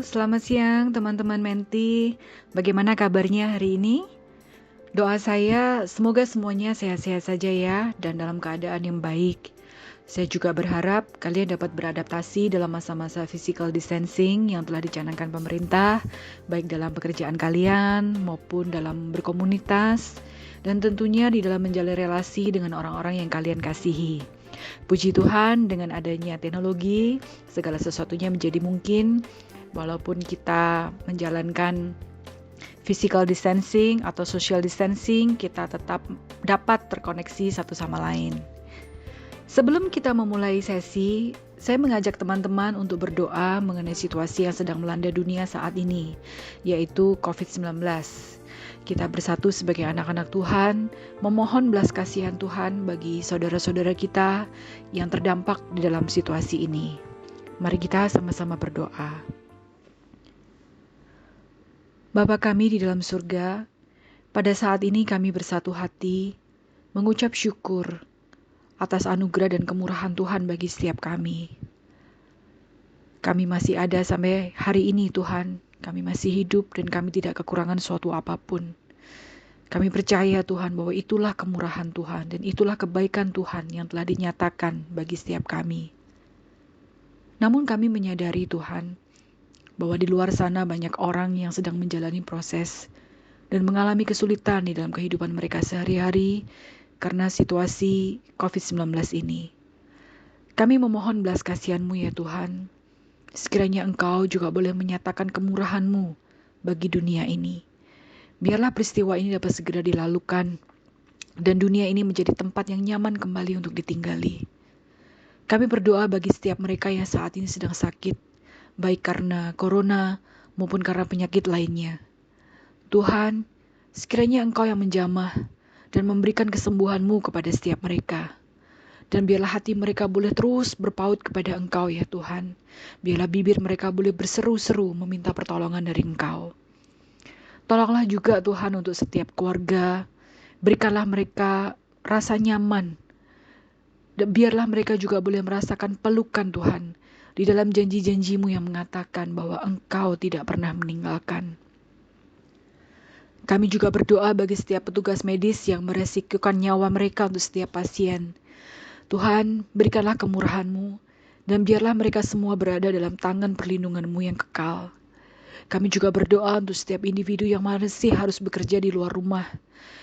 selamat siang teman-teman Menti. Bagaimana kabarnya hari ini? Doa saya semoga semuanya sehat-sehat saja ya dan dalam keadaan yang baik. Saya juga berharap kalian dapat beradaptasi dalam masa-masa physical distancing yang telah dicanangkan pemerintah, baik dalam pekerjaan kalian maupun dalam berkomunitas, dan tentunya di dalam menjalin relasi dengan orang-orang yang kalian kasihi. Puji Tuhan, dengan adanya teknologi, segala sesuatunya menjadi mungkin. Walaupun kita menjalankan physical distancing atau social distancing, kita tetap dapat terkoneksi satu sama lain. Sebelum kita memulai sesi, saya mengajak teman-teman untuk berdoa mengenai situasi yang sedang melanda dunia saat ini, yaitu COVID-19. Kita bersatu sebagai anak-anak Tuhan, memohon belas kasihan Tuhan bagi saudara-saudara kita yang terdampak di dalam situasi ini. Mari kita sama-sama berdoa. Bapa kami di dalam surga, pada saat ini kami bersatu hati, mengucap syukur atas anugerah dan kemurahan Tuhan bagi setiap kami. Kami masih ada sampai hari ini Tuhan. Kami masih hidup dan kami tidak kekurangan suatu apapun. Kami percaya Tuhan bahwa itulah kemurahan Tuhan dan itulah kebaikan Tuhan yang telah dinyatakan bagi setiap kami. Namun kami menyadari Tuhan bahwa di luar sana banyak orang yang sedang menjalani proses dan mengalami kesulitan di dalam kehidupan mereka sehari-hari karena situasi COVID-19 ini. Kami memohon belas kasihan-Mu ya Tuhan. Sekiranya Engkau juga boleh menyatakan kemurahan-Mu bagi dunia ini. Biarlah peristiwa ini dapat segera dilalukan dan dunia ini menjadi tempat yang nyaman kembali untuk ditinggali. Kami berdoa bagi setiap mereka yang saat ini sedang sakit, baik karena corona maupun karena penyakit lainnya. Tuhan, sekiranya Engkau yang menjamah dan memberikan kesembuhan-Mu kepada setiap mereka. Dan biarlah hati mereka boleh terus berpaut kepada Engkau ya Tuhan. Biarlah bibir mereka boleh berseru-seru meminta pertolongan dari Engkau. Tolonglah juga Tuhan untuk setiap keluarga. Berikanlah mereka rasa nyaman. Dan biarlah mereka juga boleh merasakan pelukan Tuhan. Di dalam janji-janji-Mu yang mengatakan bahwa Engkau tidak pernah meninggalkan. Kami juga berdoa bagi setiap petugas medis yang meresikukan nyawa mereka untuk setiap pasien. Tuhan, berikanlah kemurahan-Mu, dan biarlah mereka semua berada dalam tangan perlindungan-Mu yang kekal. Kami juga berdoa untuk setiap individu yang masih harus bekerja di luar rumah,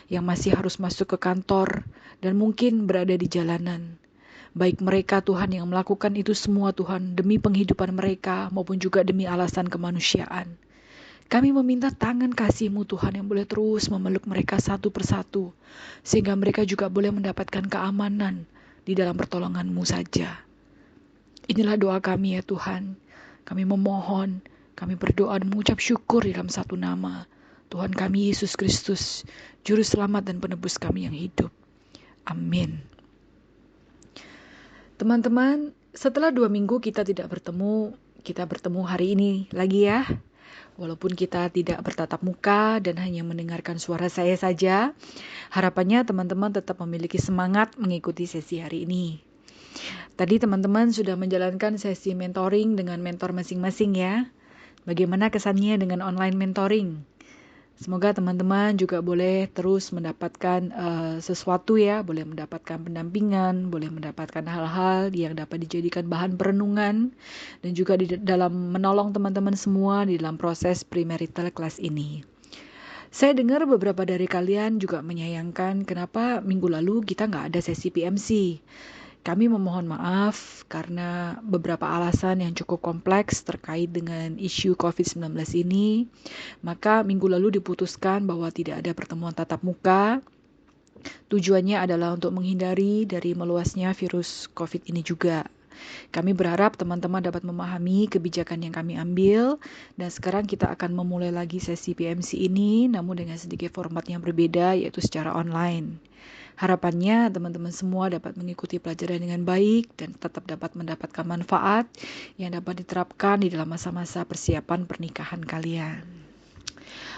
yang masih harus masuk ke kantor, dan mungkin berada di jalanan. Baik mereka Tuhan yang melakukan itu semua Tuhan, demi penghidupan mereka maupun juga demi alasan kemanusiaan. Kami meminta tangan kasih-Mu Tuhan yang boleh terus memeluk mereka satu persatu, sehingga mereka juga boleh mendapatkan keamanan di dalam pertolongan-Mu saja. Inilah doa kami ya Tuhan. Kami memohon, kami berdoa dan mengucap syukur di dalam satu nama, Tuhan kami Yesus Kristus, Juru Selamat dan Penebus kami yang hidup. Amin. Teman-teman, setelah 2 minggu kita tidak bertemu, kita bertemu hari ini lagi ya. Walaupun kita tidak bertatap muka dan hanya mendengarkan suara saya saja, harapannya teman-teman tetap memiliki semangat mengikuti sesi hari ini. Tadi teman-teman sudah menjalankan sesi mentoring dengan mentor masing-masing ya. Bagaimana kesannya dengan online mentoring? Semoga teman-teman juga boleh terus mendapatkan sesuatu ya, boleh mendapatkan pendampingan, boleh mendapatkan hal-hal yang dapat dijadikan bahan perenungan, dan juga di dalam menolong teman-teman semua di dalam proses premarital class ini. Saya dengar beberapa dari kalian juga menyayangkan kenapa minggu lalu kita nggak ada sesi PMC. Kami memohon maaf karena beberapa alasan yang cukup kompleks terkait dengan isu COVID-19 ini. Maka minggu lalu diputuskan bahwa tidak ada pertemuan tatap muka. Tujuannya adalah untuk menghindari dari meluasnya virus COVID ini juga. Kami berharap teman-teman dapat memahami kebijakan yang kami ambil. Dan sekarang kita akan memulai lagi sesi PMC ini, namun dengan sedikit format yang berbeda, yaitu secara online. Harapannya teman-teman semua dapat mengikuti pelajaran dengan baik dan tetap dapat mendapatkan manfaat yang dapat diterapkan di dalam masa-masa persiapan pernikahan kalian.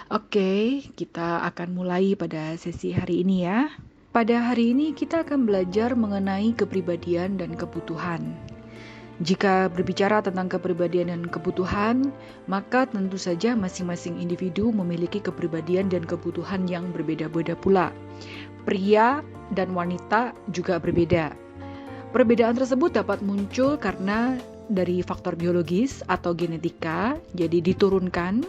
Oke, kita akan mulai pada sesi hari ini ya. Pada hari ini kita akan belajar mengenai kepribadian dan kebutuhan. Jika berbicara tentang kepribadian dan kebutuhan, maka tentu saja masing-masing individu memiliki kepribadian dan kebutuhan yang berbeda-beda pula. Pria dan wanita juga berbeda. Perbedaan tersebut dapat muncul karena dari faktor biologis atau genetika, jadi diturunkan,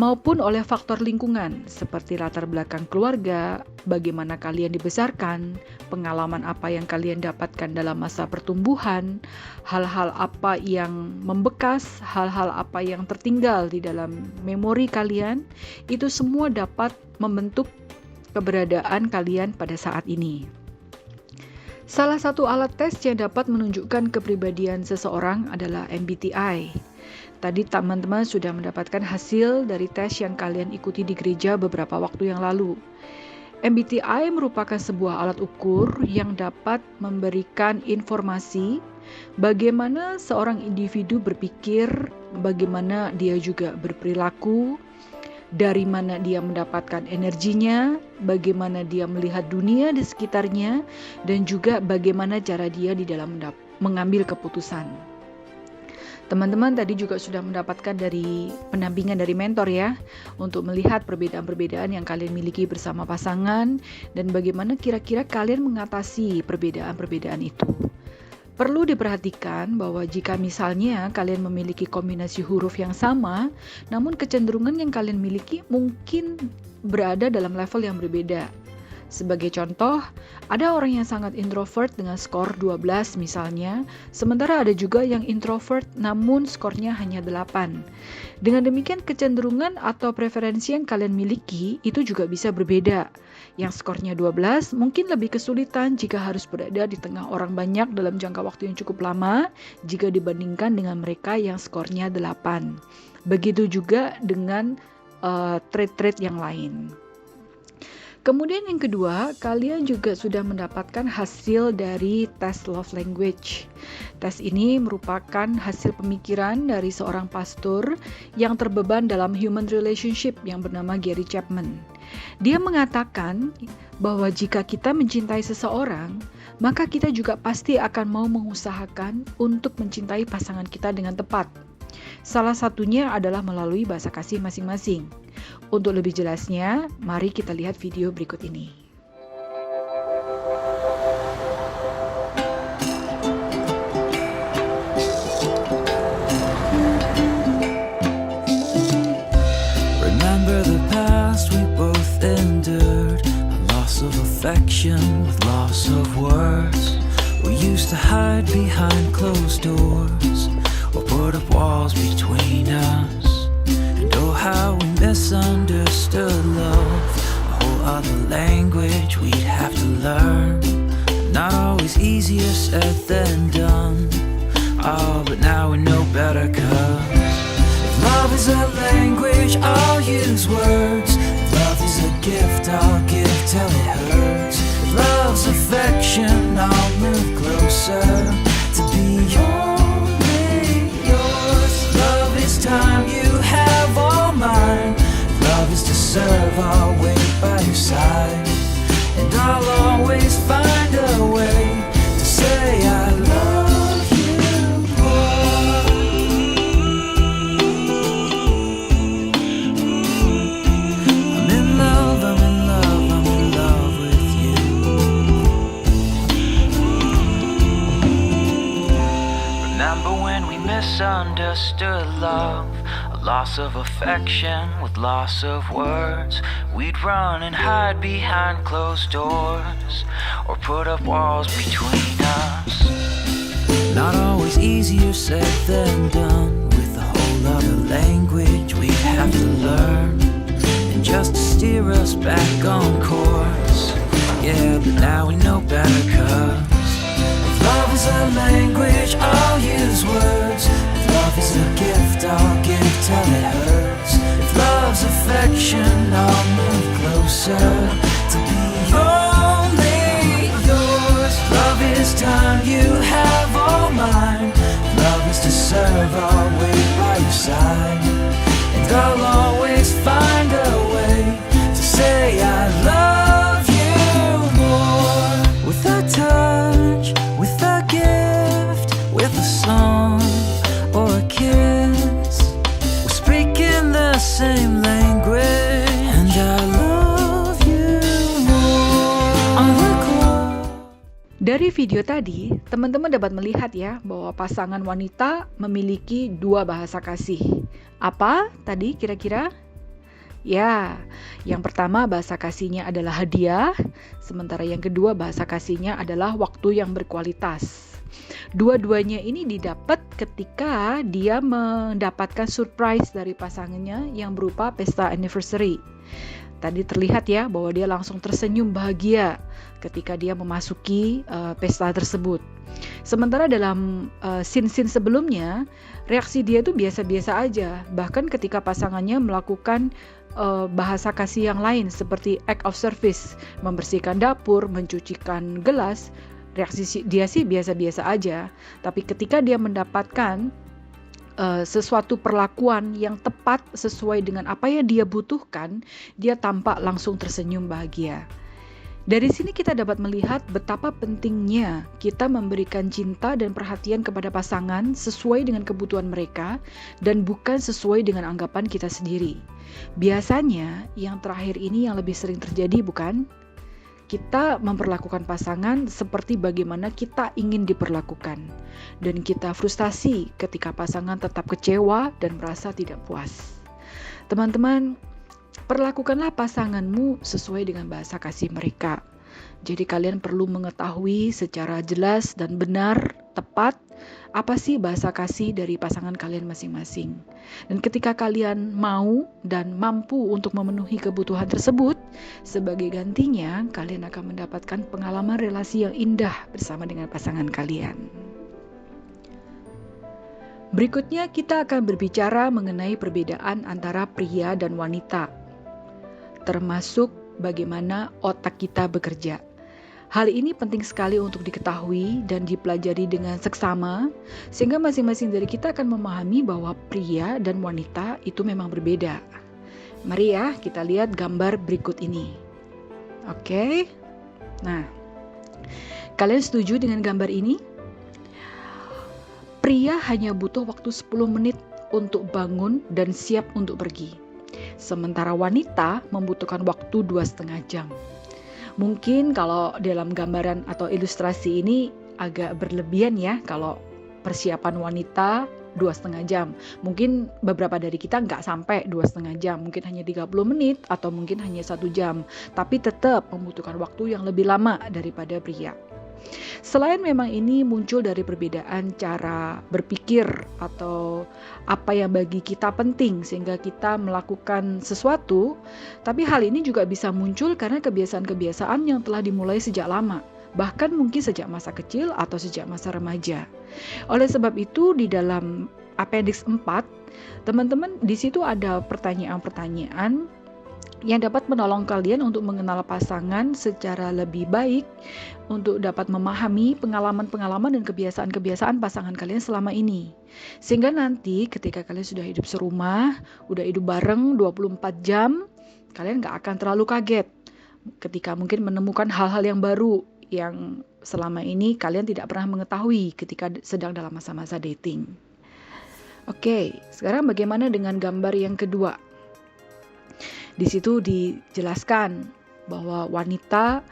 maupun oleh faktor lingkungan seperti latar belakang keluarga, bagaimana kalian dibesarkan, pengalaman apa yang kalian dapatkan dalam masa pertumbuhan, hal-hal apa yang membekas, hal-hal apa yang tertinggal di dalam memori kalian, itu semua dapat membentuk keberadaan kalian pada saat ini. Salah satu alat tes yang dapat menunjukkan kepribadian seseorang adalah MBTI. Tadi teman-teman sudah mendapatkan hasil dari tes yang kalian ikuti di gereja beberapa waktu yang lalu. MBTI merupakan sebuah alat ukur yang dapat memberikan informasi bagaimana seorang individu berpikir, bagaimana dia juga berperilaku, dari mana dia mendapatkan energinya, bagaimana dia melihat dunia di sekitarnya, dan juga bagaimana cara dia di dalam mengambil keputusan. Teman-teman tadi juga sudah mendapatkan dari pendampingan dari mentor ya, untuk melihat perbedaan-perbedaan yang kalian miliki bersama pasangan dan bagaimana kira-kira kalian mengatasi perbedaan-perbedaan itu. Perlu diperhatikan bahwa jika misalnya kalian memiliki kombinasi huruf yang sama, namun kecenderungan yang kalian miliki mungkin berada dalam level yang berbeda. Sebagai contoh, ada orang yang sangat introvert dengan skor 12 misalnya, sementara ada juga yang introvert namun skornya hanya 8. Dengan demikian kecenderungan atau preferensi yang kalian miliki itu juga bisa berbeda. Yang skornya 12 mungkin lebih kesulitan jika harus berada di tengah orang banyak dalam jangka waktu yang cukup lama jika dibandingkan dengan mereka yang skornya 8. Begitu juga dengan trait-trait yang lain. Kemudian yang kedua, kalian juga sudah mendapatkan hasil dari tes love language. Tes ini merupakan hasil pemikiran dari seorang pastor yang terbeban dalam human relationship yang bernama Gary Chapman. Dia mengatakan bahwa jika kita mencintai seseorang, maka kita juga pasti akan mau mengusahakan untuk mencintai pasangan kita dengan tepat. Salah satunya adalah melalui bahasa kasih masing-masing. Untuk lebih jelasnya, mari kita lihat video berikut ini. Remember the past we both endured, a loss of affection with loss of words. We used to hide behind closed doors or put up walls between us. And oh, how we misunderstood love, a whole other language we'd have to learn. Not always easier said than done. Oh, but now we know better, 'cause if love is a language, I'll use words. If love is a gift, I'll give till it hurts. If love's affection, I'll move closer to be only yours. Love is time, you have all mine. Love is to serve, I'll wait by your side. And I'll always find a way to say I love you more. I'm in love, I'm in love, I'm in love with you. Remember when we misunderstood love, a loss of affection with loss of words. We'd run and hide behind closed doors or put up walls between us. Not always easier said than done, with a whole other language we'd have to learn. And just to steer us back on course, yeah, but now we know better, 'cause if love is a language, I'll use words. If love is a gift, I'll give till it hurts. If love's affection, I'll move closer to be only yours. Love is time, you have all mine. Love is to serve, I'll wait by your side. And I'll always find a way to say I love you more. With a touch, with a gift, with a Dari video tadi, teman-teman dapat melihat ya bahwa pasangan wanita memiliki dua bahasa kasih. Apa tadi kira-kira? Ya, yang pertama bahasa kasihnya adalah hadiah, sementara yang kedua bahasa kasihnya adalah waktu yang berkualitas. Dua-duanya ini didapat ketika dia mendapatkan surprise dari pasangannya yang berupa pesta anniversary. Tadi terlihat ya bahwa dia langsung tersenyum bahagia ketika dia memasuki pesta tersebut. Sementara dalam scene-scene sebelumnya, reaksi dia itu biasa-biasa aja. Bahkan ketika pasangannya melakukan bahasa kasih yang lain seperti act of service, membersihkan dapur, mencucikan gelas, reaksi dia sih biasa-biasa aja. Tapi ketika dia mendapatkan sesuatu perlakuan yang tepat sesuai dengan apa yang dia butuhkan, dia tampak langsung tersenyum bahagia. Dari sini kita dapat melihat betapa pentingnya kita memberikan cinta dan perhatian kepada pasangan sesuai dengan kebutuhan mereka dan bukan sesuai dengan anggapan kita sendiri. Biasanya yang terakhir ini yang lebih sering terjadi, bukan? Kita memperlakukan pasangan seperti bagaimana kita ingin diperlakukan. Dan kita frustasi ketika pasangan tetap kecewa dan merasa tidak puas. Teman-teman, perlakukanlah pasanganmu sesuai dengan bahasa kasih mereka. Jadi kalian perlu mengetahui secara jelas dan benar, tepat, apa sih bahasa kasih dari pasangan kalian masing-masing. Dan ketika kalian mau dan mampu untuk memenuhi kebutuhan tersebut, sebagai gantinya kalian akan mendapatkan pengalaman relasi yang indah bersama dengan pasangan kalian. Berikutnya kita akan berbicara mengenai perbedaan antara pria dan wanita, termasuk bagaimana otak kita bekerja. Hal ini penting sekali untuk diketahui dan dipelajari dengan seksama, sehingga masing-masing dari kita akan memahami bahwa pria dan wanita itu memang berbeda. Mari ya, kita lihat gambar berikut ini. Oke. Nah, kalian setuju dengan gambar ini? Pria hanya butuh waktu 10 menit untuk bangun dan siap untuk pergi. Sementara wanita membutuhkan waktu 2,5 jam. Mungkin kalau dalam gambaran atau ilustrasi ini agak berlebihan ya, kalau persiapan wanita 2,5 jam. Mungkin beberapa dari kita nggak sampai 2,5 jam, mungkin hanya 30 menit atau mungkin hanya 1 jam. Tapi tetap membutuhkan waktu yang lebih lama daripada pria. Selain memang ini muncul dari perbedaan cara berpikir atau apa yang bagi kita penting sehingga kita melakukan sesuatu, tapi hal ini juga bisa muncul karena kebiasaan-kebiasaan yang telah dimulai sejak lama, bahkan mungkin sejak masa kecil atau sejak masa remaja. Oleh sebab itu di dalam Appendix 4, teman-teman di situ ada pertanyaan-pertanyaan yang dapat menolong kalian untuk mengenal pasangan secara lebih baik, untuk dapat memahami pengalaman-pengalaman dan kebiasaan-kebiasaan pasangan kalian selama ini. Sehingga nanti ketika kalian sudah hidup serumah, udah hidup bareng 24 jam, kalian gak akan terlalu kaget ketika mungkin menemukan hal-hal yang baru yang selama ini kalian tidak pernah mengetahui ketika sedang dalam masa-masa dating. Oke, sekarang bagaimana dengan gambar yang kedua? Di situ dijelaskan bahwa wanita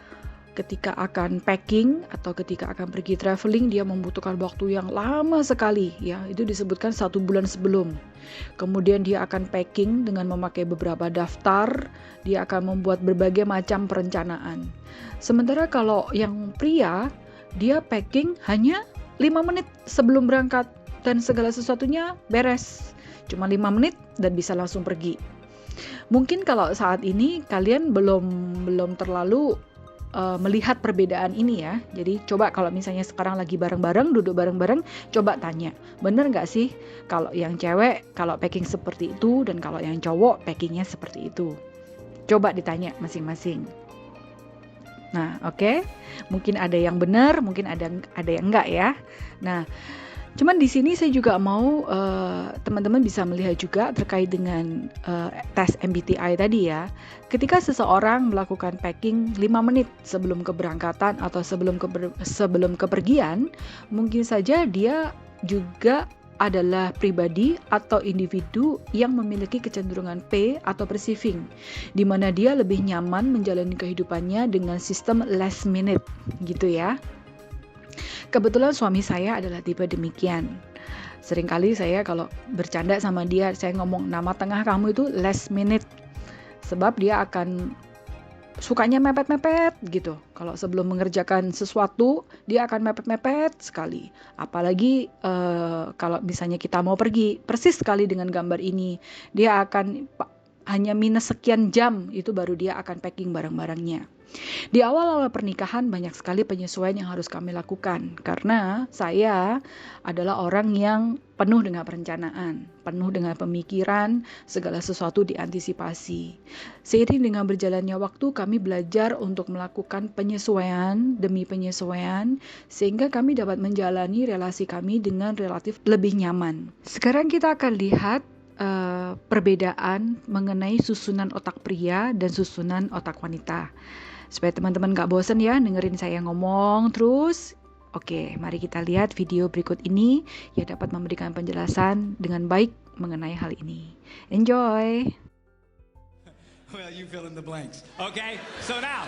ketika akan packing atau ketika akan pergi traveling, dia membutuhkan waktu yang lama sekali ya, itu disebutkan 1 bulan sebelum. Kemudian dia akan packing dengan memakai beberapa daftar, dia akan membuat berbagai macam perencanaan. Sementara kalau yang pria, dia packing hanya 5 menit sebelum berangkat dan segala sesuatunya beres. Cuma 5 menit dan bisa langsung pergi. Mungkin kalau saat ini kalian belum terlalu melihat perbedaan ini ya. Jadi coba kalau misalnya sekarang lagi bareng-bareng, duduk bareng-bareng, coba tanya, bener nggak sih kalau yang cewek kalau packing seperti itu dan kalau yang cowok packingnya seperti itu? Coba ditanya masing-masing. Nah, oke. Mungkin ada yang benar, mungkin ada yang enggak ya. Nah, cuman di sini saya juga mau teman-teman bisa melihat juga terkait dengan tes MBTI tadi ya. Ketika seseorang melakukan packing 5 menit sebelum keberangkatan atau sebelum kepergian, mungkin saja dia juga adalah pribadi atau individu yang memiliki kecenderungan P atau perceiving, di mana dia lebih nyaman menjalani kehidupannya dengan sistem last minute gitu ya. Kebetulan suami saya adalah tipe demikian. Seringkali saya kalau bercanda sama dia, saya ngomong nama tengah kamu itu last minute. Sebab dia akan sukanya mepet-mepet gitu. Kalau sebelum mengerjakan sesuatu, dia akan mepet-mepet sekali. Apalagi kalau misalnya kita mau pergi, persis sekali dengan gambar ini. Dia akan hanya minus sekian jam, itu baru dia akan packing barang-barangnya. Di awal-awal pernikahan banyak sekali penyesuaian yang harus kami lakukan. Karena saya adalah orang yang penuh dengan perencanaan, penuh dengan pemikiran, segala sesuatu diantisipasi. Seiring dengan berjalannya waktu, kami belajar untuk melakukan penyesuaian demi penyesuaian, sehingga kami dapat menjalani relasi kami dengan relatif lebih nyaman. Sekarang kita akan lihat perbedaan mengenai susunan otak pria dan susunan otak wanita. Supaya teman-teman gak bosen ya dengerin saya ngomong terus. Oke, mari kita lihat video berikut ini yang dapat memberikan penjelasan dengan baik mengenai hal ini. Enjoy! Well, you fill in the blanks. Okay, so now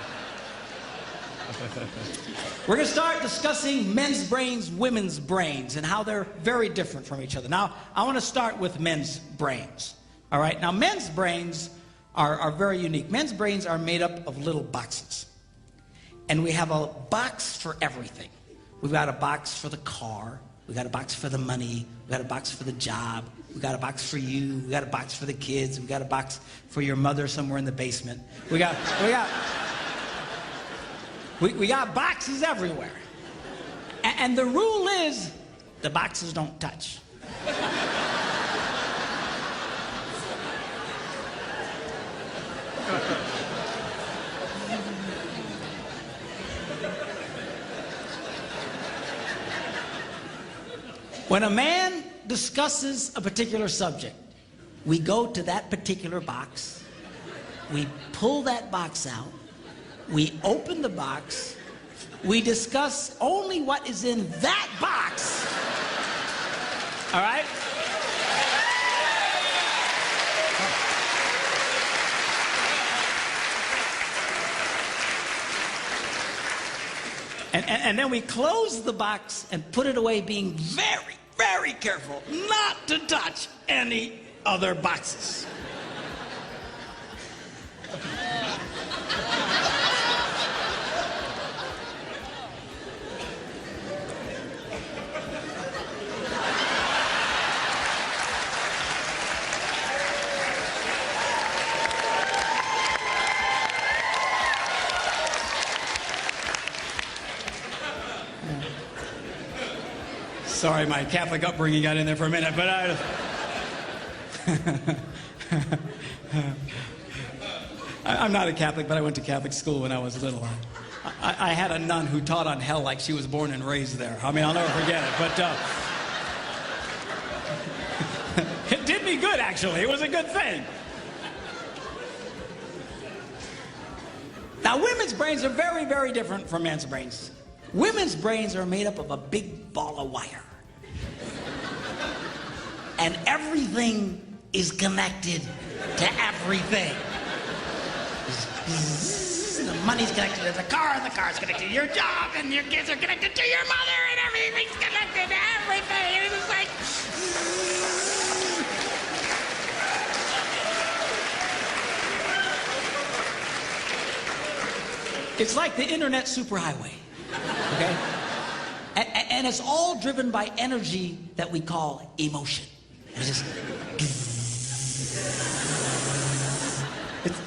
we're going to start discussing men's brains, women's brains, and how they're very different from each other. Now, I want to start with men's brains. All right, now men's brains are very unique. Men's brains are made up of little boxes. And we have a box for everything. We've got a box for the car. We've got a box for the money. We've got a box for the job. We've got a box for you. We've got a box for the kids. We've got a box for your mother somewhere in the basement. We got boxes everywhere. And the rule is the boxes don't touch. When a man discusses a particular subject, we go to that particular box, we pull that box out, we open the box, we discuss only what is in that box. All right? And then we close the box and put it away, being very, very careful not to touch any other boxes. Sorry, my Catholic upbringing got in there for a minute, but I'm not a Catholic, but I went to Catholic school when I was little. I had a nun who taught on hell like she was born and raised there. I mean, I'll never forget it, but it did me good, actually. It was a good thing. Now, women's brains are very, very different from men's brains. Women's brains are made up of a big ball of wire. And everything is connected to everything. The money's connected to the car, and the car's connected to your job, and your kids are connected to your mother, and everything's connected to everything. And it's just like... It's like the internet superhighway. Okay? And it's all driven by energy that we call emotion. It's just...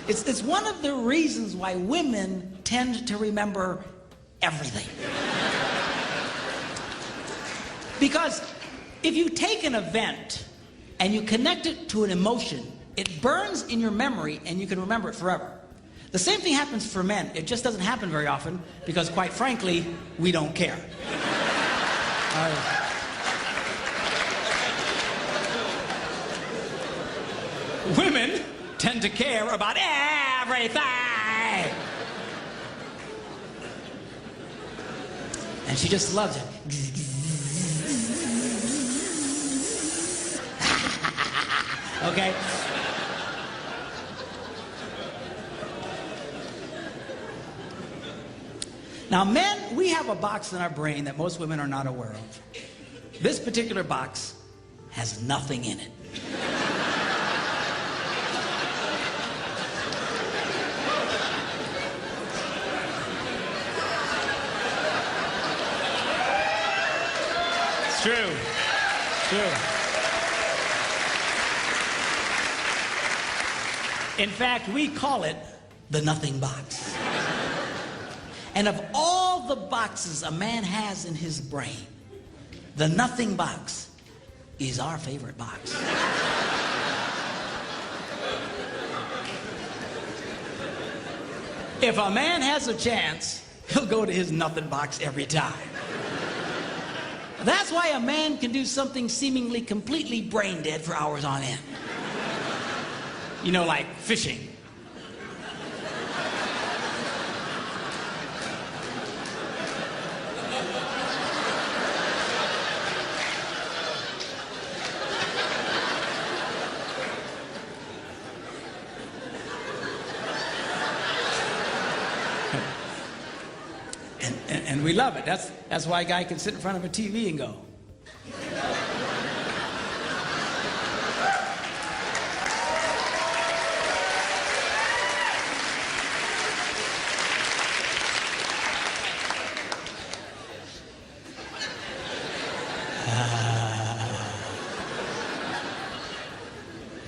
It's one of the reasons why women tend to remember everything. Because if you take an event and you connect it to an emotion, it burns in your memory and you can remember it forever. The same thing happens for men. It just doesn't happen very often because, quite frankly, we don't care. Women tend to care about everything. And she just loves it. Okay? Now, men, we have a box in our brain that most women are not aware of. This particular box has nothing in it. It's true. It's true. In fact, we call it the nothing box. And of all the boxes a man has in his brain, the nothing box is our favorite box. If a man has a chance, he'll go to his nothing box every time. That's why a man can do something seemingly completely brain dead for hours on end. You know, like fishing. And we love it. That's why a guy can sit in front of a TV and go.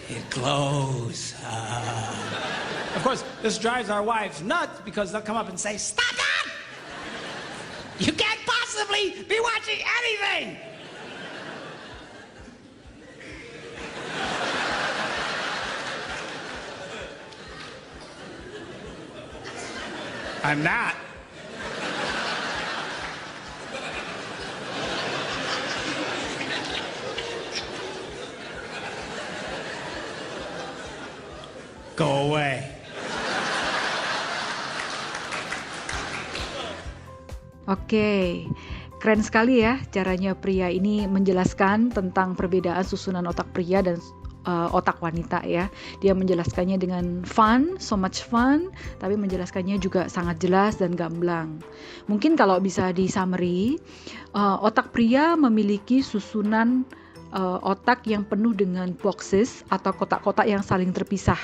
It glows. Of course, this drives our wives nuts because they'll come up and say, "Stop that! You can't possibly be watching anything!" I'm not. Go away. Oke, keren sekali ya caranya pria ini menjelaskan tentang perbedaan susunan otak pria dan otak wanita ya. Dia menjelaskannya dengan fun, so much fun, tapi menjelaskannya juga sangat jelas dan gamblang. Mungkin kalau bisa di summary, otak pria memiliki susunan otak yang penuh dengan boxes atau kotak-kotak yang saling terpisah.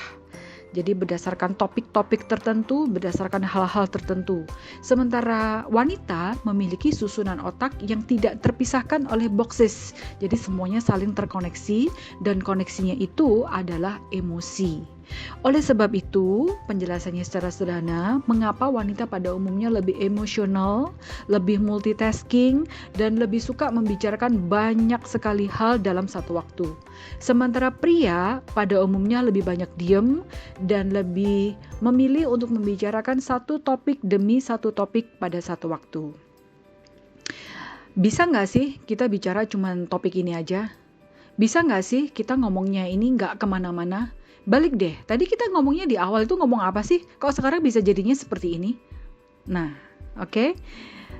Jadi berdasarkan topik-topik tertentu, berdasarkan hal-hal tertentu. Sementara wanita memiliki susunan otak yang tidak terpisahkan oleh boxes. Jadi semuanya saling terkoneksi dan koneksinya itu adalah emosi. Oleh sebab itu, penjelasannya secara sederhana, mengapa wanita pada umumnya lebih emosional, lebih multitasking, dan lebih suka membicarakan banyak sekali hal dalam satu waktu. Sementara pria pada umumnya lebih banyak diem dan lebih memilih untuk membicarakan satu topik demi satu topik pada satu waktu. Bisa nggak sih kita bicara cuma topik ini aja? Bisa nggak sih kita ngomongnya ini nggak kemana-mana? Balik deh, tadi kita ngomongnya di awal itu ngomong apa sih? Kok sekarang bisa jadinya seperti ini? Nah, oke.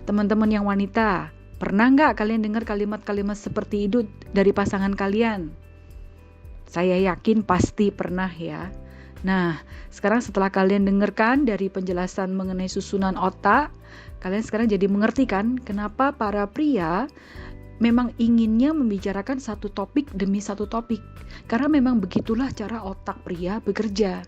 Teman-teman yang wanita, pernah nggak kalian dengar kalimat-kalimat seperti itu dari pasangan kalian? Saya yakin pasti pernah ya. Nah, sekarang setelah kalian dengarkan dari penjelasan mengenai susunan otak, kalian sekarang jadi mengerti kan kenapa para pria memang inginnya membicarakan satu topik demi satu topik. Karena memang begitulah cara otak pria bekerja.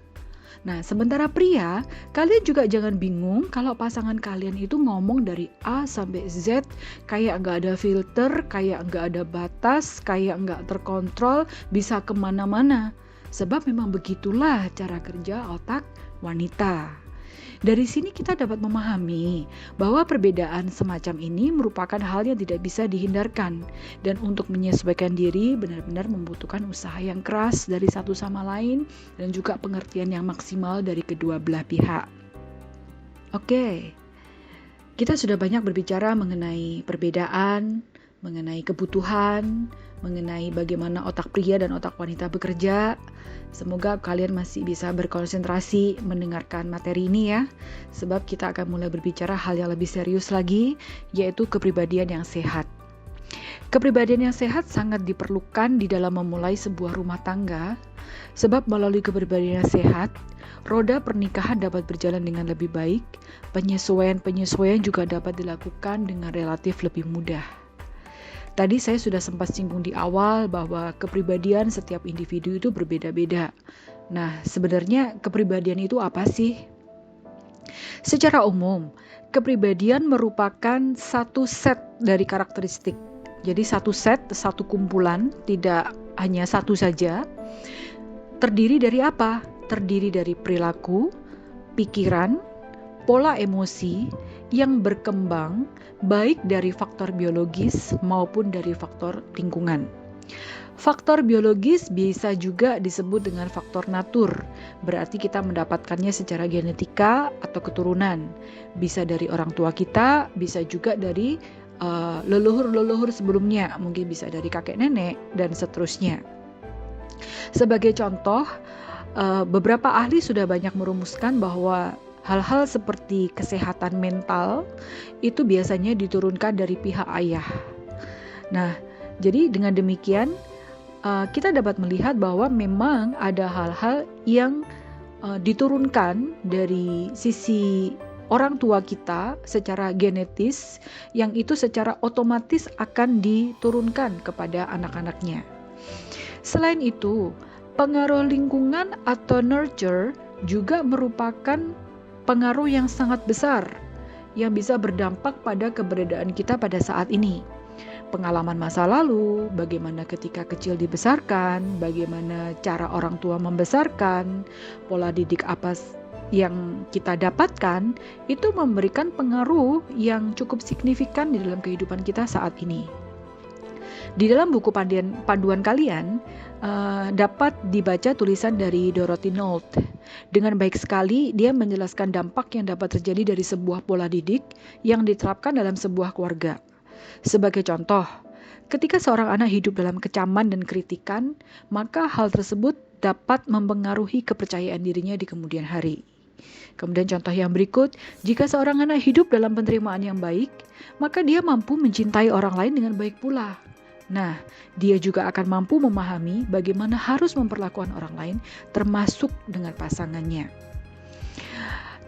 Nah, sementara pria, kalian juga jangan bingung kalau pasangan kalian itu ngomong dari A sampai Z, kayak nggak ada filter, kayak nggak ada batas, kayak nggak terkontrol, bisa kemana-mana. Sebab memang begitulah cara kerja otak wanita. Dari sini kita dapat memahami bahwa perbedaan semacam ini merupakan hal yang tidak bisa dihindarkan, dan untuk menyesuaikan diri benar-benar membutuhkan usaha yang keras dari satu sama lain dan juga pengertian yang maksimal dari kedua belah pihak. Oke, kita sudah banyak berbicara mengenai perbedaan, mengenai kebutuhan, mengenai bagaimana otak pria dan otak wanita bekerja. Semoga kalian masih bisa berkonsentrasi mendengarkan materi ini ya, sebab kita akan mulai berbicara hal yang lebih serius lagi, yaitu kepribadian yang sehat. Kepribadian yang sehat sangat diperlukan di dalam memulai sebuah rumah tangga, Sebab melalui kepribadian yang sehat, roda pernikahan dapat berjalan dengan lebih baik, penyesuaian-penyesuaian juga dapat dilakukan dengan relatif lebih mudah. Tadi saya sudah sempat singgung di awal bahwa kepribadian setiap individu itu berbeda-beda. Nah, sebenarnya kepribadian itu apa sih? Secara umum, kepribadian merupakan satu set dari karakteristik. Jadi satu set, satu kumpulan, tidak hanya satu saja. Terdiri dari apa? Terdiri dari perilaku, pikiran, pola emosi yang berkembang baik dari faktor biologis maupun dari faktor lingkungan. Faktor biologis bisa juga disebut dengan faktor natur, berarti kita mendapatkannya secara genetika atau keturunan. Bisa dari orang tua kita, bisa juga dari leluhur-leluhur sebelumnya, mungkin bisa dari kakek nenek dan seterusnya. Sebagai contoh, beberapa ahli sudah banyak merumuskan bahwa hal-hal seperti kesehatan mental itu biasanya diturunkan dari pihak ayah. Nah, jadi dengan demikian kita dapat melihat bahwa memang ada hal-hal yang diturunkan dari sisi orang tua kita secara genetis yang itu secara otomatis akan diturunkan kepada anak-anaknya. Selain itu, pengaruh lingkungan atau nurture juga merupakan pengaruh yang sangat besar yang bisa berdampak pada keberadaan kita pada saat ini. Pengalaman masa lalu, bagaimana ketika kecil dibesarkan, bagaimana cara orang tua membesarkan, pola didik apa yang kita dapatkan, itu memberikan pengaruh yang cukup signifikan di dalam kehidupan kita saat ini. Di dalam buku panduan kalian dapat dibaca tulisan dari Dorothy Nolte. Dengan baik sekali dia menjelaskan dampak yang dapat terjadi dari sebuah pola didik yang diterapkan dalam sebuah keluarga. Sebagai contoh, ketika seorang anak hidup dalam kecaman dan kritikan, maka hal tersebut dapat mempengaruhi kepercayaan dirinya di kemudian hari. Kemudian contoh yang berikut, jika seorang anak hidup dalam penerimaan yang baik, maka dia mampu mencintai orang lain dengan baik pula. Nah, dia juga akan mampu memahami bagaimana harus memperlakukan orang lain, termasuk dengan pasangannya.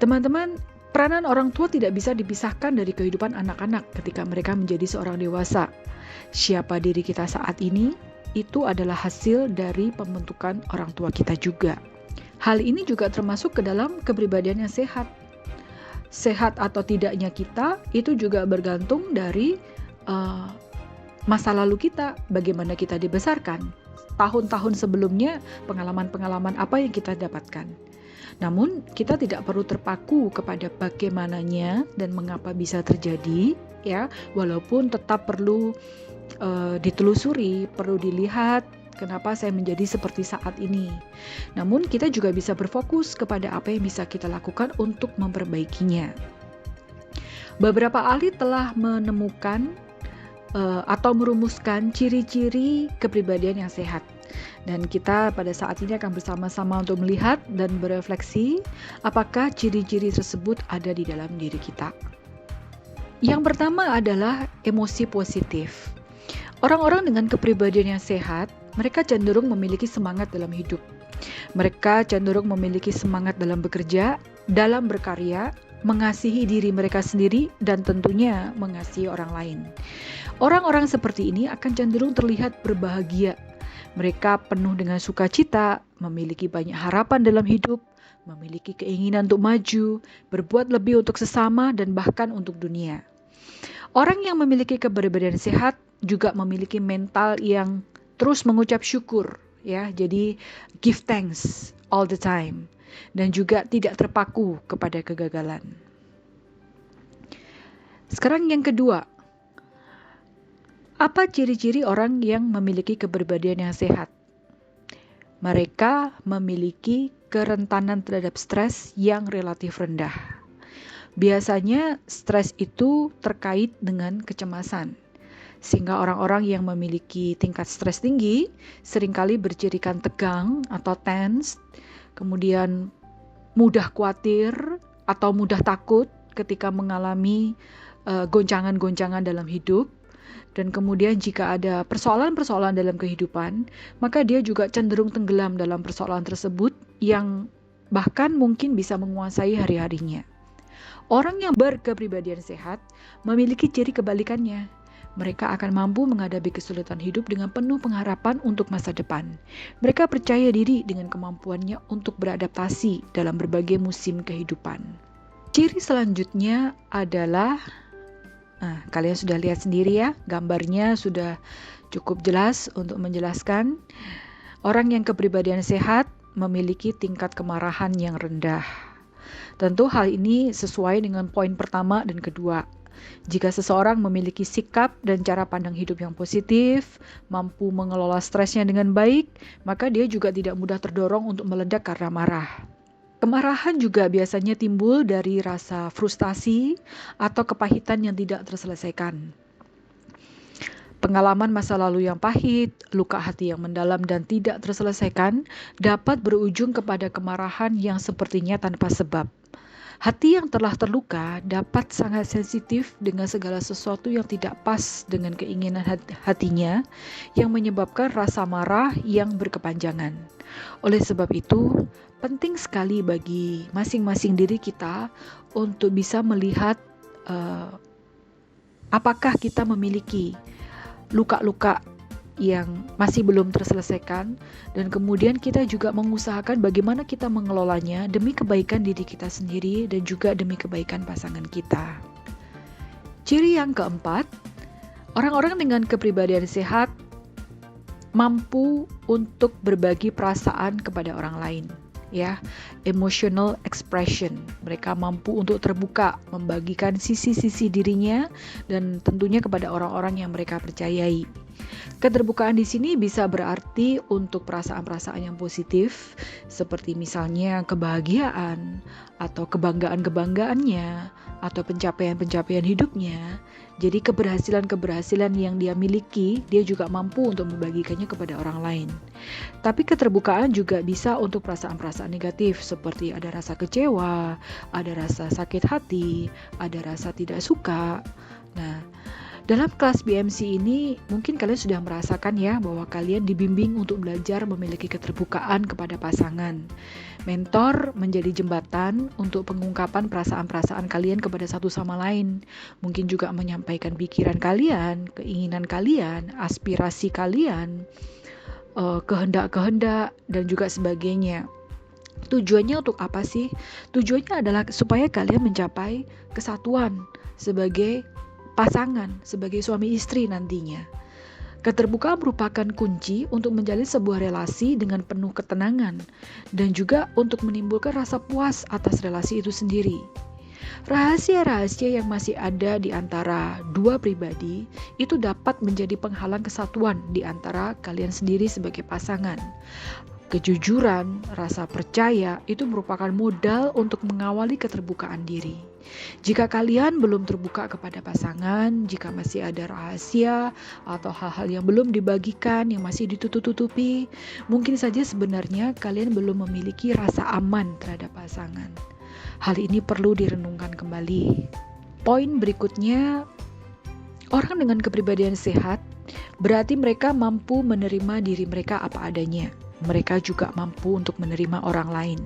Teman-teman, peranan orang tua tidak bisa dipisahkan dari kehidupan anak-anak ketika mereka menjadi seorang dewasa. Siapa diri kita saat ini, itu adalah hasil dari pembentukan orang tua kita juga. Hal ini juga termasuk ke dalam kepribadian yang sehat. Sehat atau tidaknya kita, itu juga bergantung dari masa lalu kita, bagaimana kita dibesarkan, tahun-tahun sebelumnya, pengalaman-pengalaman apa yang kita dapatkan. Namun, kita tidak perlu terpaku kepada bagaimananya dan mengapa bisa terjadi, ya, walaupun tetap perlu ditelusuri, perlu dilihat kenapa saya menjadi seperti saat ini. Namun, kita juga bisa berfokus kepada apa yang bisa kita lakukan untuk memperbaikinya. Beberapa ahli telah menemukan atau merumuskan ciri-ciri kepribadian yang sehat. Dan kita pada saat ini akan bersama-sama untuk melihat dan berefleksi apakah ciri-ciri tersebut ada di dalam diri kita. Yang pertama adalah emosi positif. Orang-orang dengan kepribadian yang sehat, mereka cenderung memiliki semangat dalam hidup. Mereka cenderung memiliki semangat dalam bekerja, dalam berkarya, mengasihi diri mereka sendiri, dan tentunya mengasihi orang lain. Orang-orang seperti ini akan cenderung terlihat berbahagia. Mereka penuh dengan sukacita, memiliki banyak harapan dalam hidup, memiliki keinginan untuk maju, berbuat lebih untuk sesama dan bahkan untuk dunia. Orang yang memiliki kepribadian sehat juga memiliki mental yang terus mengucap syukur, ya. Jadi give thanks all the time dan juga tidak terpaku kepada kegagalan. Sekarang yang kedua, apa ciri-ciri orang yang memiliki kepribadian yang sehat? Mereka memiliki kerentanan terhadap stres yang relatif rendah. Biasanya stres itu terkait dengan kecemasan. Sehingga orang-orang yang memiliki tingkat stres tinggi seringkali bercirikan tegang atau tense, kemudian mudah khawatir atau mudah takut ketika mengalami goncangan-goncangan dalam hidup. Dan kemudian jika ada persoalan-persoalan dalam kehidupan, maka dia juga cenderung tenggelam dalam persoalan tersebut yang bahkan mungkin bisa menguasai hari-harinya. Orang yang berkepribadian sehat memiliki ciri kebalikannya. Mereka akan mampu menghadapi kesulitan hidup dengan penuh pengharapan untuk masa depan. Mereka percaya diri dengan kemampuannya untuk beradaptasi dalam berbagai musim kehidupan. Ciri selanjutnya adalah, kalian sudah lihat sendiri ya, gambarnya sudah cukup jelas untuk menjelaskan. Orang yang kepribadian sehat memiliki tingkat kemarahan yang rendah. Tentu hal ini sesuai dengan poin pertama dan kedua. Jika seseorang memiliki sikap dan cara pandang hidup yang positif, mampu mengelola stresnya dengan baik, maka dia juga tidak mudah terdorong untuk meledak karena marah. Kemarahan juga biasanya timbul dari rasa frustasi atau kepahitan yang tidak terselesaikan. Pengalaman masa lalu yang pahit, luka hati yang mendalam dan tidak terselesaikan dapat berujung kepada kemarahan yang sepertinya tanpa sebab. Hati yang telah terluka dapat sangat sensitif dengan segala sesuatu yang tidak pas dengan keinginan hatinya yang menyebabkan rasa marah yang berkepanjangan. Oleh sebab itu, penting sekali bagi masing-masing diri kita untuk bisa melihat apakah kita memiliki luka-luka yang masih belum terselesaikan, dan kemudian kita juga mengusahakan bagaimana kita mengelolanya demi kebaikan diri kita sendiri dan juga demi kebaikan pasangan kita. Ciri yang keempat, orang-orang dengan kepribadian sehat mampu untuk berbagi perasaan kepada orang lain. Emotional expression. Mereka mampu untuk terbuka, membagikan sisi-sisi dirinya dan tentunya kepada orang-orang yang mereka percayai. Keterbukaan di sini bisa berarti untuk perasaan-perasaan yang positif, seperti misalnya kebahagiaan atau kebanggaan-kebanggaannya atau pencapaian-pencapaian hidupnya. Jadi keberhasilan-keberhasilan yang dia miliki, dia juga mampu untuk membagikannya kepada orang lain. Tapi keterbukaan juga bisa untuk perasaan-perasaan negatif, seperti ada rasa kecewa, ada rasa sakit hati, ada rasa tidak suka. Nah, dalam kelas BMC ini mungkin kalian sudah merasakan ya bahwa kalian dibimbing untuk belajar memiliki keterbukaan kepada pasangan. Mentor menjadi jembatan untuk pengungkapan perasaan-perasaan kalian kepada satu sama lain. Mungkin juga menyampaikan pikiran kalian, keinginan kalian, aspirasi kalian, kehendak-kehendak dan juga sebagainya. Tujuannya untuk apa sih? Tujuannya adalah supaya kalian mencapai kesatuan sebagai pasangan, sebagai suami istri nantinya. Keterbukaan merupakan kunci untuk menjalin sebuah relasi dengan penuh ketenangan dan juga untuk menimbulkan rasa puas atas relasi itu sendiri. Rahasia-rahasia yang masih ada di antara dua pribadi itu dapat menjadi penghalang kesatuan di antara kalian sendiri sebagai pasangan. Kejujuran, rasa percaya itu merupakan modal untuk mengawali keterbukaan diri. Jika kalian belum terbuka kepada pasangan, jika masih ada rahasia atau hal-hal yang belum dibagikan, yang masih ditutup-tutupi, mungkin saja sebenarnya kalian belum memiliki rasa aman terhadap pasangan. Hal ini perlu direnungkan kembali. Poin berikutnya, orang dengan kepribadian sehat berarti mereka mampu menerima diri mereka apa adanya. Mereka juga mampu untuk menerima orang lain.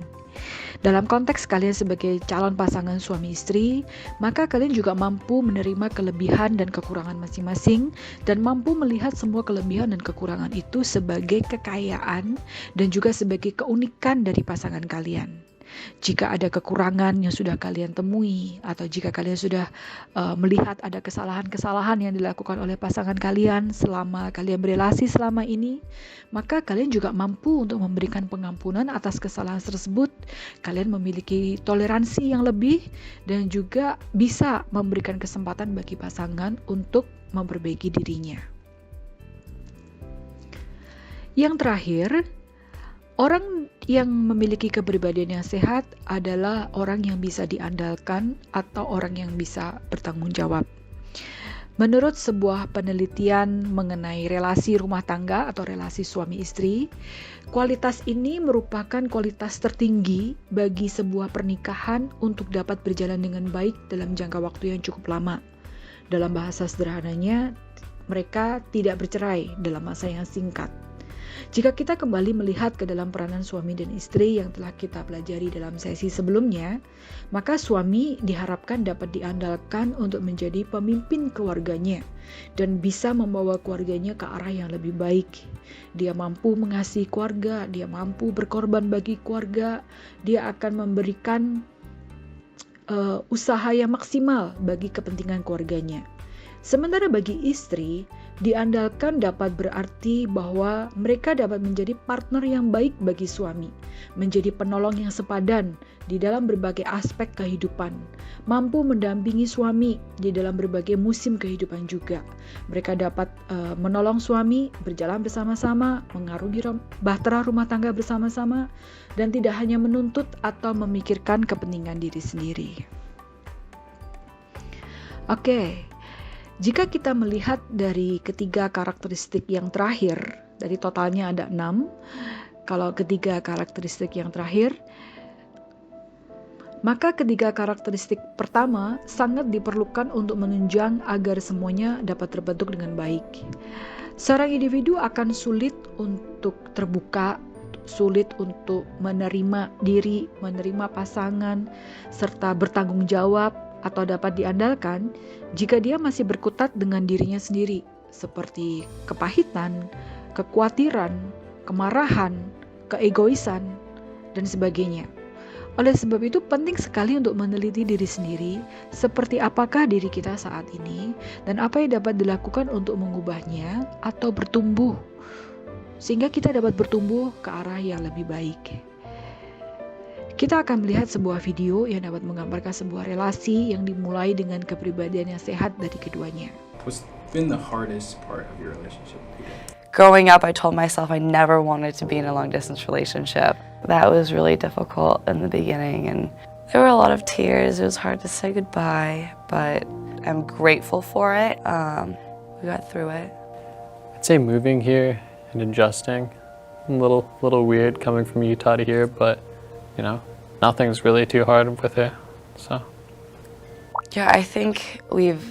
Dalam konteks kalian sebagai calon pasangan suami istri, maka kalian juga mampu menerima kelebihan dan kekurangan masing-masing dan mampu melihat semua kelebihan dan kekurangan itu sebagai kekayaan dan juga sebagai keunikan dari pasangan kalian. Jika ada kekurangan yang sudah kalian temui atau jika kalian sudah melihat ada kesalahan-kesalahan yang dilakukan oleh pasangan kalian selama kalian berelasi selama ini, maka kalian juga mampu untuk memberikan pengampunan atas kesalahan tersebut. Kalian memiliki toleransi yang lebih dan juga bisa memberikan kesempatan bagi pasangan untuk memperbaiki dirinya. Yang terakhir, orang yang memiliki kepribadian yang sehat adalah orang yang bisa diandalkan atau orang yang bisa bertanggung jawab. Menurut sebuah penelitian mengenai relasi rumah tangga atau relasi suami istri, kualitas ini merupakan kualitas tertinggi bagi sebuah pernikahan untuk dapat berjalan dengan baik dalam jangka waktu yang cukup lama. Dalam bahasa sederhananya, mereka tidak bercerai dalam masa yang singkat. Jika kita kembali melihat ke dalam peranan suami dan istri yang telah kita pelajari dalam sesi sebelumnya, maka suami diharapkan dapat diandalkan untuk menjadi pemimpin keluarganya dan bisa membawa keluarganya ke arah yang lebih baik. Dia mampu mengasihi keluarga, dia mampu berkorban bagi keluarga, dia akan memberikan usaha yang maksimal bagi kepentingan keluarganya. Sementara bagi istri, diandalkan dapat berarti bahwa mereka dapat menjadi partner yang baik bagi suami, menjadi penolong yang sepadan di dalam berbagai aspek kehidupan, mampu mendampingi suami di dalam berbagai musim kehidupan juga. Mereka dapat menolong suami, berjalan bersama-sama, mengarungi bahtera rumah tangga bersama-sama, dan tidak hanya menuntut atau memikirkan kepentingan diri sendiri. Oke. Jika kita melihat dari ketiga karakteristik yang terakhir, dari totalnya ada 6, kalau ketiga karakteristik yang terakhir, maka ketiga karakteristik pertama sangat diperlukan untuk menunjang agar semuanya dapat terbentuk dengan baik. Seorang individu akan sulit untuk terbuka, sulit untuk menerima diri, menerima pasangan, serta bertanggung jawab atau dapat diandalkan jika dia masih berkutat dengan dirinya sendiri, seperti kepahitan, kekhawatiran, kemarahan, keegoisan, dan sebagainya. Oleh sebab itu penting sekali untuk meneliti diri sendiri, seperti apakah diri kita saat ini, dan apa yang dapat dilakukan untuk mengubahnya atau bertumbuh, sehingga kita dapat bertumbuh ke arah yang lebih baik. Kita akan melihat sebuah video yang dapat menggambarkan sebuah relasi yang dimulai dengan kepribadian yang sehat dari keduanya. What's been the hardest part of your relationship with your dad? Growing up, I told myself I never wanted to be in a long-distance relationship. That was really difficult in the beginning, and there were a lot of tears. It was hard to say goodbye, but I'm grateful for it. We got through it. I'd say moving here and adjusting. A little weird coming from Utah to here, but you know, nothing's really too hard with it, so. Yeah, I think we've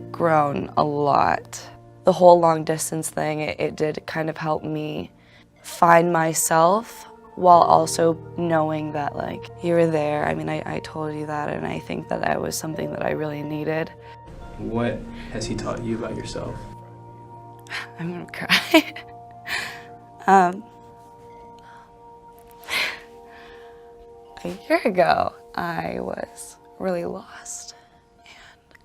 grown a lot. The whole long distance thing, it did kind of help me find myself while also knowing that like you were there. I mean, I told you that, and I think that was something that I really needed. What has he taught you about yourself? I'm gonna cry. A year ago, I was really lost, and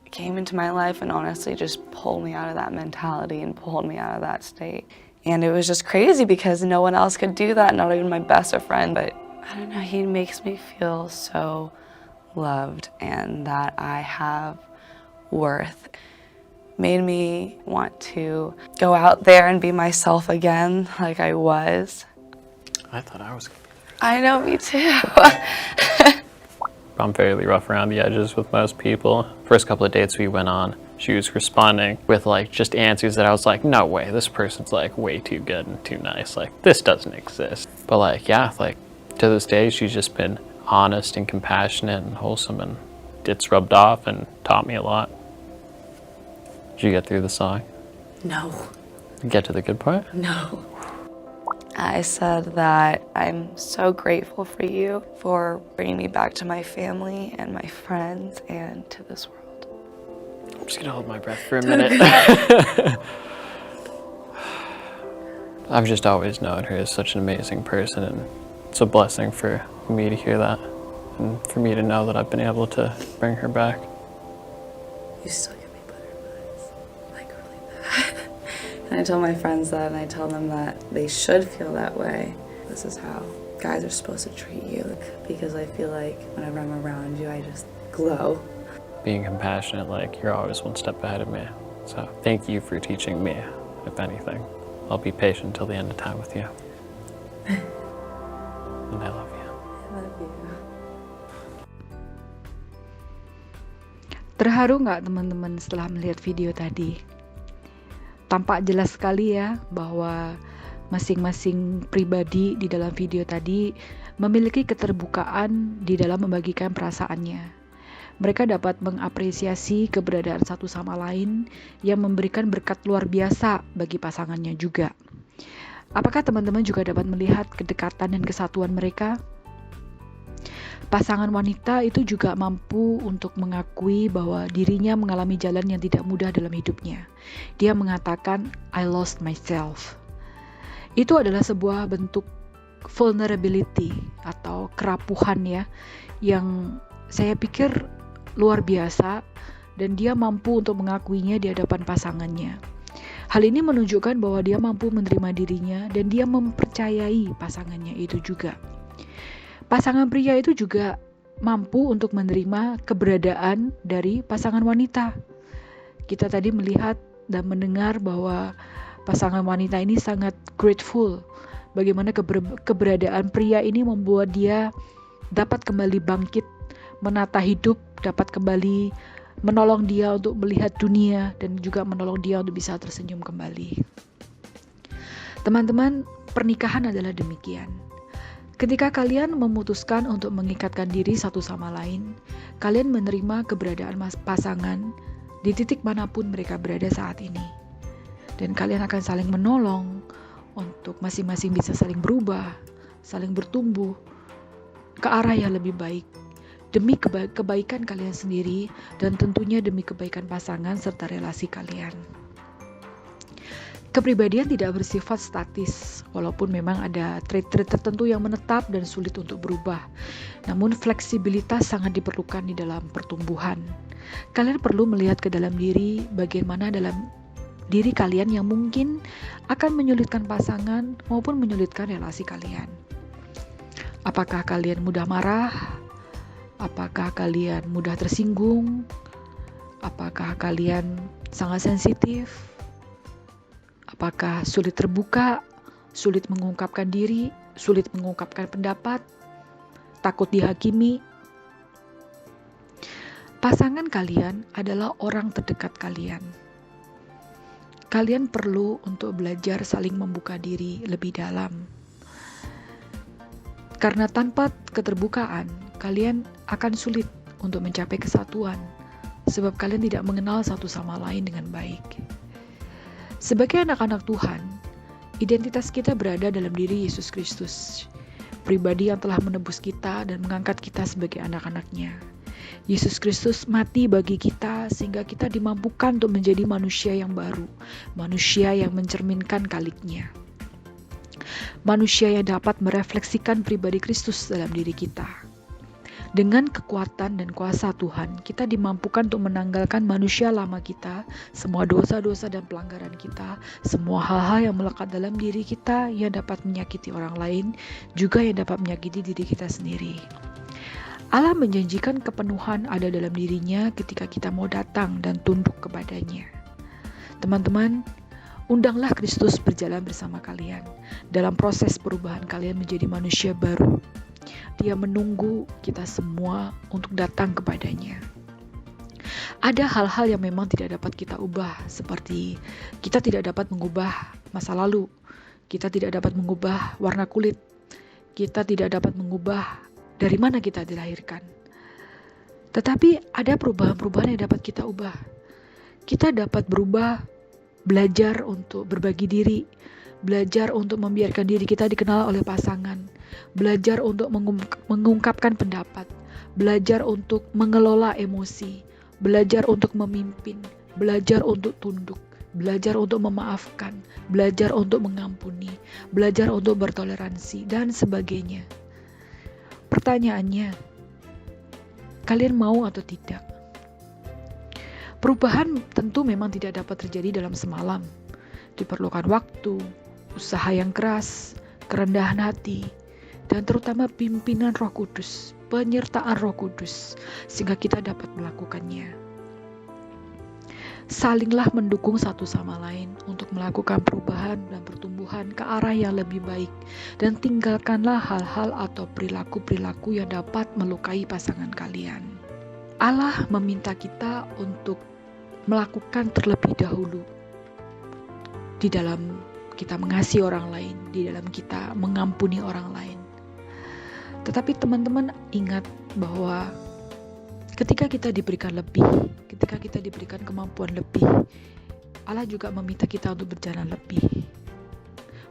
it came into my life and honestly just pulled me out of that mentality and pulled me out of that state. And it was just crazy because no one else could do that, not even my best friend. But I don't know, he makes me feel so loved and that I have worth. Made me want to go out there and be myself again like I was. I thought I was gonna be I know, me too. I'm fairly rough around the edges with most people. First couple of dates we went on, she was responding with like just answers that I was like, no way, this person's like way too good and too nice. Like this doesn't exist. But like, yeah, like to this day, she's just been honest and compassionate and wholesome, and it's rubbed off and taught me a lot. Did you get through the song? No. Get to the good part? No. I said that I'm so grateful for you for bringing me back to my family and my friends and to this world. I'm just gonna hold my breath for a minute. I've just always known her as such an amazing person, and it's a blessing for me to hear that and for me to know that I've been able to bring her back. You still give me butterflies, like really bad. And I tell my friends that, and I tell them that they should feel that way. This is how guys are supposed to treat you, because I feel like whenever I'm around you, I just glow. Being compassionate, like you're always one step ahead of me. So thank you for teaching me, if anything. I'll be patient till the end of time with you. And I love you. I love you. Terharu nggak teman-teman setelah melihat video tadi? Tampak jelas sekali ya bahwa masing-masing pribadi di dalam video tadi memiliki keterbukaan di dalam membagikan perasaannya. Mereka dapat mengapresiasi keberadaan satu sama lain yang memberikan berkat luar biasa bagi pasangannya juga. Apakah teman-teman juga dapat melihat kedekatan dan kesatuan mereka? Pasangan wanita itu juga mampu untuk mengakui bahwa dirinya mengalami jalan yang tidak mudah dalam hidupnya. Dia mengatakan, I lost myself. Itu adalah sebuah bentuk vulnerability atau kerapuhan ya, yang saya pikir luar biasa, dan dia mampu untuk mengakuinya di hadapan pasangannya. Hal ini menunjukkan bahwa dia mampu menerima dirinya dan dia mempercayai pasangannya itu juga. Pasangan pria itu juga mampu untuk menerima keberadaan dari pasangan wanita. Kita tadi melihat dan mendengar bahwa pasangan wanita ini sangat grateful bagaimana keberadaan pria ini membuat dia dapat kembali bangkit, menata hidup, dapat kembali menolong dia untuk melihat dunia dan juga menolong dia untuk bisa tersenyum kembali. Teman-teman, pernikahan adalah demikian. Ketika kalian memutuskan untuk mengikatkan diri satu sama lain, kalian menerima keberadaan pasangan di titik manapun mereka berada saat ini. Dan kalian akan saling menolong untuk masing-masing bisa saling berubah, saling bertumbuh ke arah yang lebih baik, demi kebaikan kalian sendiri dan tentunya demi kebaikan pasangan serta relasi kalian. Kepribadian tidak bersifat statis, walaupun memang ada trait-trait tertentu yang menetap dan sulit untuk berubah. Namun fleksibilitas sangat diperlukan di dalam pertumbuhan. Kalian perlu melihat ke dalam diri, bagaimana dalam diri kalian yang mungkin akan menyulitkan pasangan maupun menyulitkan relasi kalian. Apakah kalian mudah marah? Apakah kalian mudah tersinggung? Apakah kalian sangat sensitif? Apakah sulit terbuka, sulit mengungkapkan diri, sulit mengungkapkan pendapat, takut dihakimi? Pasangan kalian adalah orang terdekat kalian. Kalian perlu untuk belajar saling membuka diri lebih dalam. Karena tanpa keterbukaan, kalian akan sulit untuk mencapai kesatuan, sebab kalian tidak mengenal satu sama lain dengan baik. Sebagai anak-anak Tuhan, identitas kita berada dalam diri Yesus Kristus, pribadi yang telah menebus kita dan mengangkat kita sebagai anak-anaknya. Yesus Kristus mati bagi kita sehingga kita dimampukan untuk menjadi manusia yang baru, manusia yang mencerminkan Khaliknya, manusia yang dapat merefleksikan pribadi Kristus dalam diri kita. Dengan kekuatan dan kuasa Tuhan, kita dimampukan untuk menanggalkan manusia lama kita, semua dosa-dosa dan pelanggaran kita, semua hal-hal yang melekat dalam diri kita yang dapat menyakiti orang lain, juga yang dapat menyakiti diri kita sendiri. Allah menjanjikan kepenuhan ada dalam dirinya ketika kita mau datang dan tunduk kepadanya. Teman-teman, undanglah Kristus berjalan bersama kalian dalam proses perubahan kalian menjadi manusia baru. Dia menunggu kita semua untuk datang kepadanya. Ada hal-hal yang memang tidak dapat kita ubah, seperti kita tidak dapat mengubah masa lalu, kita tidak dapat mengubah warna kulit, kita tidak dapat mengubah dari mana kita dilahirkan. Tetapi ada perubahan-perubahan yang dapat kita ubah. Kita dapat berubah, belajar untuk berbagi diri, belajar untuk membiarkan diri kita dikenal oleh pasangan, belajar untuk mengungkapkan pendapat, belajar untuk mengelola emosi, belajar untuk memimpin, belajar untuk tunduk, belajar untuk memaafkan, belajar untuk mengampuni, belajar untuk bertoleransi, dan sebagainya. Pertanyaannya, kalian mau atau tidak? Perubahan tentu memang tidak dapat terjadi dalam semalam. Diperlukan waktu, usaha yang keras, kerendahan hati, dan terutama pimpinan Roh Kudus, penyertaan Roh Kudus, sehingga kita dapat melakukannya. Salinglah mendukung satu sama lain untuk melakukan perubahan dan pertumbuhan ke arah yang lebih baik, dan tinggalkanlah hal-hal atau perilaku-perilaku yang dapat melukai pasangan kalian. Allah meminta kita untuk melakukan terlebih dahulu di dalam kita mengasihi orang lain, di dalam kita mengampuni orang lain. Tetapi teman-teman ingat bahwa Ketika kita diberikan lebih, ketika kita diberikan kemampuan lebih, Allah juga meminta kita untuk berjalan lebih.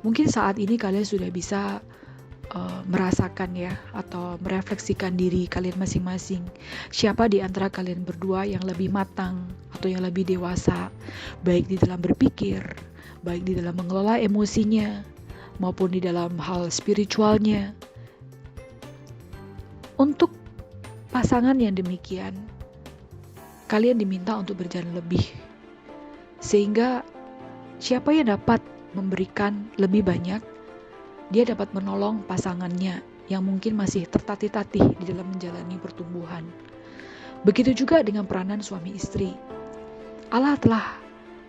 Mungkin saat ini kalian sudah bisa merasakan ya, atau merefleksikan diri kalian masing-masing. Siapa di antara kalian berdua yang lebih matang atau yang lebih dewasa, baik di dalam berpikir, baik di dalam mengelola emosinya, maupun di dalam hal spiritualnya. Untuk pasangan yang demikian, kalian diminta untuk berjalan lebih, sehingga siapa yang dapat memberikan lebih banyak, dia dapat menolong pasangannya yang mungkin masih tertatih-tatih di dalam menjalani pertumbuhan. Begitu juga dengan peranan suami istri. Allah telah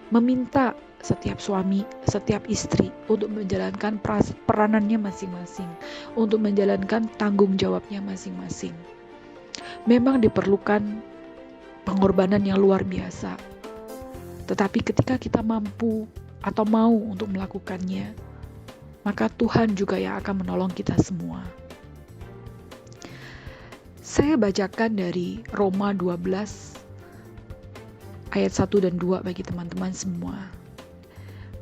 meminta setiap suami, setiap istri untuk menjalankan peranannya masing-masing, untuk menjalankan tanggung jawabnya masing-masing. Memang diperlukan pengorbanan yang luar biasa. Tetapi ketika kita mampu atau mau untuk melakukannya, maka Tuhan juga yang akan menolong kita semua. Saya bacakan dari Roma 12 ayat 1 dan 2 bagi teman-teman semua.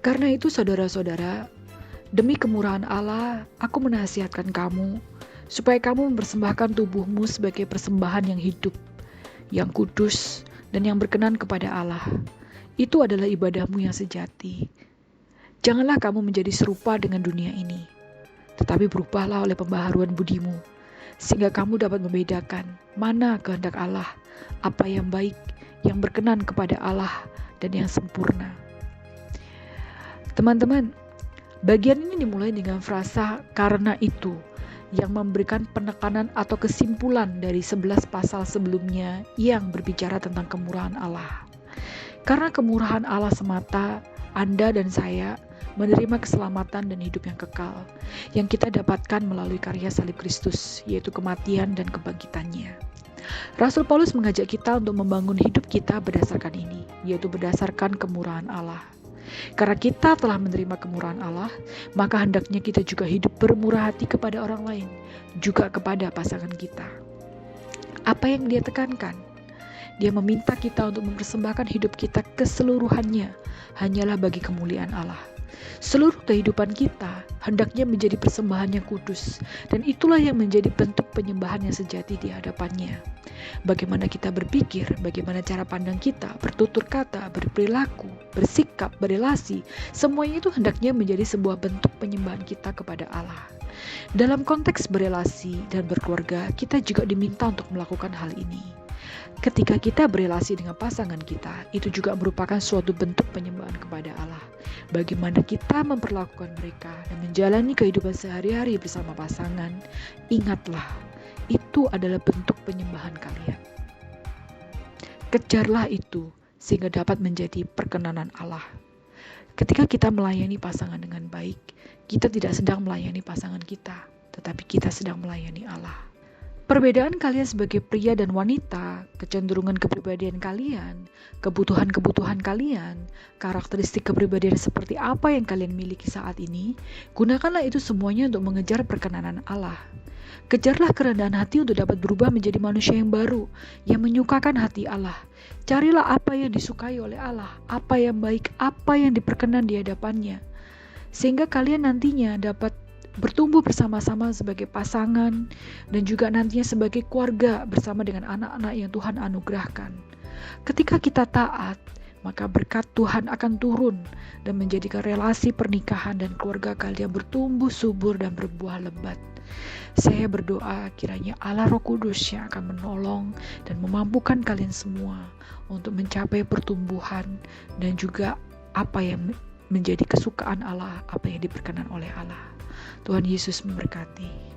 Karena itu saudara-saudara, demi kemurahan Allah, aku menasihatkan kamu, supaya kamu mempersembahkan tubuhmu sebagai persembahan yang hidup, yang kudus, dan yang berkenan kepada Allah. Itu adalah ibadahmu yang sejati. Janganlah kamu menjadi serupa dengan dunia ini, tetapi berubahlah oleh pembaharuan budimu, sehingga kamu dapat membedakan mana kehendak Allah, apa yang baik, yang berkenan kepada Allah, dan yang sempurna. Teman-teman, bagian ini dimulai dengan frasa "karena itu", yang memberikan penekanan atau kesimpulan dari 11 pasal sebelumnya yang berbicara tentang kemurahan Allah. Karena kemurahan Allah semata, Anda dan saya menerima keselamatan dan hidup yang kekal, yang kita dapatkan melalui karya salib Kristus, yaitu kematian dan kebangkitannya. Rasul Paulus mengajak kita untuk membangun hidup kita berdasarkan ini, yaitu berdasarkan kemurahan Allah. Karena kita telah menerima kemurahan Allah, maka hendaknya kita juga hidup bermurah hati kepada orang lain, juga kepada pasangan kita. Apa yang dia tekankan? Dia meminta kita untuk mempersembahkan hidup kita keseluruhannya, hanyalah bagi kemuliaan Allah. Seluruh kehidupan kita hendaknya menjadi persembahan yang kudus, dan itulah yang menjadi bentuk penyembahan yang sejati di hadapannya. Bagaimana kita berpikir, bagaimana cara pandang kita, bertutur kata, berperilaku, bersikap, berelasi, semuanya itu hendaknya menjadi sebuah bentuk penyembahan kita kepada Allah. Dalam konteks berelasi dan berkeluarga, kita juga diminta untuk melakukan hal ini. Ketika kita berelasi dengan pasangan kita, itu juga merupakan suatu bentuk penyembahan kepada Allah. Bagaimana kita memperlakukan mereka dan menjalani kehidupan sehari-hari bersama pasangan, ingatlah, itu adalah bentuk penyembahan kalian. Kejarlah itu sehingga dapat menjadi perkenanan Allah. Ketika kita melayani pasangan dengan baik, kita tidak sedang melayani pasangan kita, tetapi kita sedang melayani Allah. Perbedaan kalian sebagai pria dan wanita, kecenderungan kepribadian kalian, kebutuhan-kebutuhan kalian, karakteristik kepribadian seperti apa yang kalian miliki saat ini, gunakanlah itu semuanya untuk mengejar perkenanan Allah. Kejarlah kerendahan hati untuk dapat berubah menjadi manusia yang baru, yang menyukakan hati Allah. Carilah apa yang disukai oleh Allah, apa yang baik, apa yang diperkenan di hadapannya. Sehingga kalian nantinya dapat bertumbuh bersama-sama sebagai pasangan dan juga nantinya sebagai keluarga bersama dengan anak-anak yang Tuhan anugerahkan. Ketika kita taat, maka berkat Tuhan akan turun dan menjadikan relasi pernikahan dan keluarga kalian bertumbuh subur dan berbuah lebat. Saya berdoa kiranya Allah Roh Kudus yang akan menolong dan memampukan kalian semua untuk mencapai pertumbuhan dan juga apa yang menjadi kesukaan Allah, apa yang diperkenan oleh Allah. Tuhan Yesus memberkati.